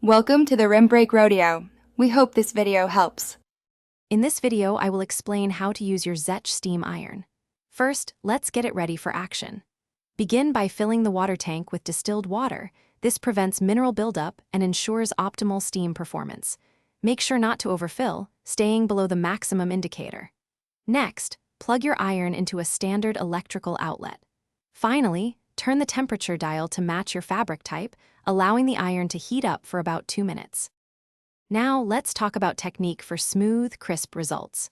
Welcome to the Rim Break Rodeo. We hope this video helps. In this video, I will explain how to use your Xech steam iron. First, let's get it ready for action. Begin by filling the water tank with distilled water. This prevents mineral buildup and ensures optimal steam performance. Make sure not to overfill, staying below the maximum indicator. Next, plug your iron into a standard electrical outlet. Finally, turn the temperature dial to match your fabric type, allowing the iron to heat up for about 2 minutes. Now, let's talk about technique for smooth, crisp results.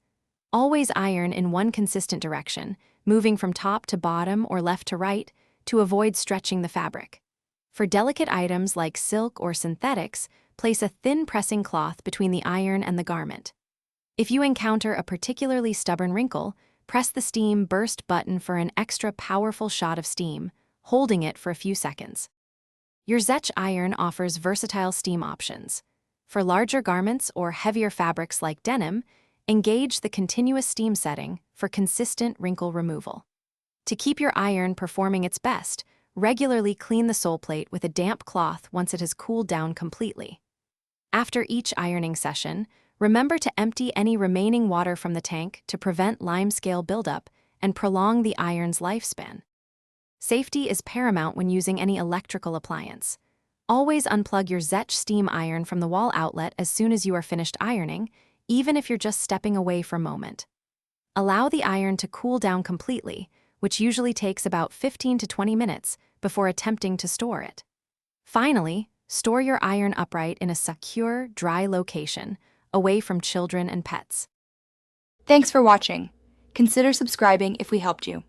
Always iron in one consistent direction, moving from top to bottom or left to right to avoid stretching the fabric. For delicate items like silk or synthetics, place a thin pressing cloth between the iron and the garment. If you encounter a particularly stubborn wrinkle, press the steam burst button for an extra powerful shot of steam, holding it for a few seconds. Your Xech iron offers versatile steam options. For larger garments or heavier fabrics like denim, engage the continuous steam setting for consistent wrinkle removal. To keep your iron performing its best, regularly clean the sole plate with a damp cloth once it has cooled down completely. After each ironing session, remember to empty any remaining water from the tank to prevent limescale buildup and prolong the iron's lifespan. Safety is paramount when using any electrical appliance. Always unplug your Xech steam iron from the wall outlet as soon as you are finished ironing, even if you're just stepping away for a moment. Allow the iron to cool down completely, which usually takes about 15 to 20 minutes before attempting to store it. Finally, store your iron upright in a secure, dry location, away from children and pets. Thanks for watching. Consider subscribing if we helped you.